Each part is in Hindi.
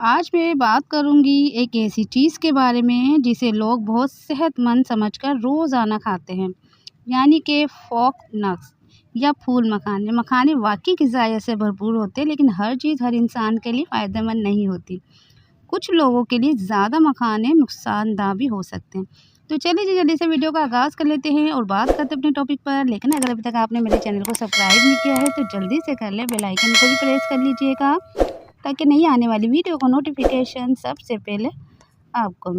आज मैं बात करूँगी एक ऐसी चीज़ के बारे में जिसे लोग बहुत सेहतमंद समझकर रोज़ाना खाते हैं, यानी कि फ़ोक नट्स या फूल मखाने। मखाने वाक़ई ग़िज़ाइत से भरपूर होते हैं, लेकिन हर चीज़ हर इंसान के लिए फ़ायदेमंद नहीं होती। कुछ लोगों के लिए ज़्यादा मखाने नुकसानदाह भी हो सकते हैं। तो चलिए जी जल्दी से वीडियो का आगाज़ कर लेते हैं और बात करते हैं अपने टॉपिक पर। लेकिन अगर अभी तक आपने मेरे चैनल को सब्सक्राइब नहीं किया है तो जल्दी से कर लें, बेल आइकन को भी प्रेस कर लीजिएगा ताकि नई आने वाली वीडियो का नोटिफिकेशन सबसे पहले आपको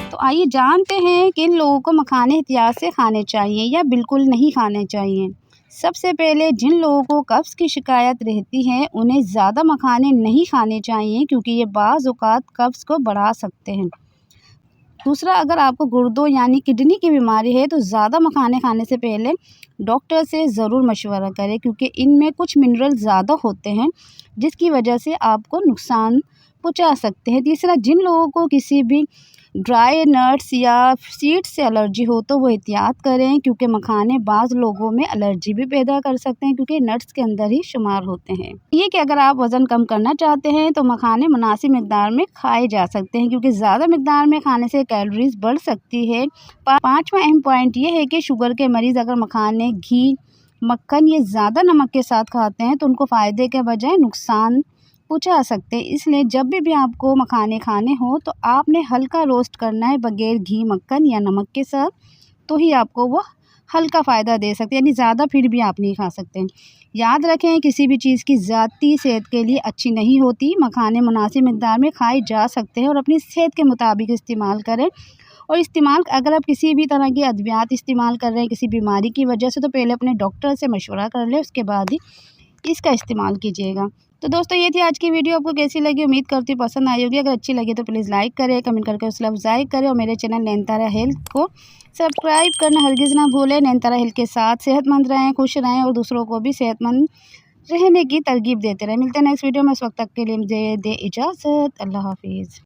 तो आइए जानते हैं कि इन लोगों को मखाने एहतियात से खाने चाहिए या बिल्कुल नहीं खाने चाहिए। सबसे पहले जिन लोगों को कब्ज़ की शिकायत रहती है उन्हें ज़्यादा मखाने नहीं खाने चाहिए, क्योंकि ये बाज़ औक़ात कब्ज़ को बढ़ा सकते हैं। दूसरा, अगर आपको गुर्दों यानी किडनी की बीमारी है तो ज़्यादा मखाने खाने से पहले डॉक्टर से ज़रूर मशवरा करें, क्योंकि इनमें कुछ मिनरल ज़्यादा होते हैं जिसकी वजह से आपको नुकसान पहुंचा सकते हैं। तीसरा, जिन लोगों को किसी भी ड्राई नट्स या सीड्स से एलर्जी हो तो वो एहतियात करें, क्योंकि मखाने बाज़ लोगों में एलर्जी भी पैदा कर सकते हैं, क्योंकि नट्स के अंदर ही शुमार होते हैं। ये कि अगर आप वज़न कम करना चाहते हैं तो मखाने मुनासिब मिकदार में खाए जा सकते हैं, क्योंकि ज़्यादा मिकदार में खाने से कैलोरीज बढ़ सकती है। पाँचवा अहम पॉइंट ये है कि शुगर के मरीज़ अगर मखाने, घी, मक्खन ये ज़्यादा नमक के साथ खाते हैं तो उनको फ़ायदे के बजाय नुकसान पहुंचा सकते हैं। इसलिए जब भी आपको मखाने खाने हो तो आपने हल्का रोस्ट करना है बगैर घी, मक्खन या नमक के साथ, तो ही आपको वो हल्का फ़ायदा दे सकते हैं, यानी ज़्यादा फिर भी आप नहीं खा सकते हैं। याद रखें, किसी भी चीज़ की ज़ाती सेहत के लिए अच्छी नहीं होती। मखाने मुनासिब मिकदार में खाए जा सकते हैं और अपनी सेहत के मुताबिक इस्तेमाल करें। और अगर आप किसी भी तरह की अद्वियात इस्तेमाल कर रहे हैं किसी बीमारी की वजह से, तो पहले अपने डॉक्टर से मशवरा कर लें, उसके बाद ही इसका इस्तेमाल कीजिएगा। तो दोस्तों, ये थी आज की वीडियो। आपको कैसी लगी? उम्मीद करती हूँ पसंद आई होगी। अगर अच्छी लगी तो प्लीज़ लाइक करें, कमेंट करके हौसला अफजाई करें और मेरे चैनल नयनतारा हेल्थ को सब्सक्राइब करना हरगिज़ ना भूलें। नयनतारा हेल्थ के साथ सेहतमंद रहें, खुश रहें और दूसरों को भी सेहतमंद रहने की तरगीब देते रहें। मिलते हैं नेक्स्ट वीडियो में। उस वक्त तक के लिए मुझे दे इजाज़त। अल्लाह हाफिज़।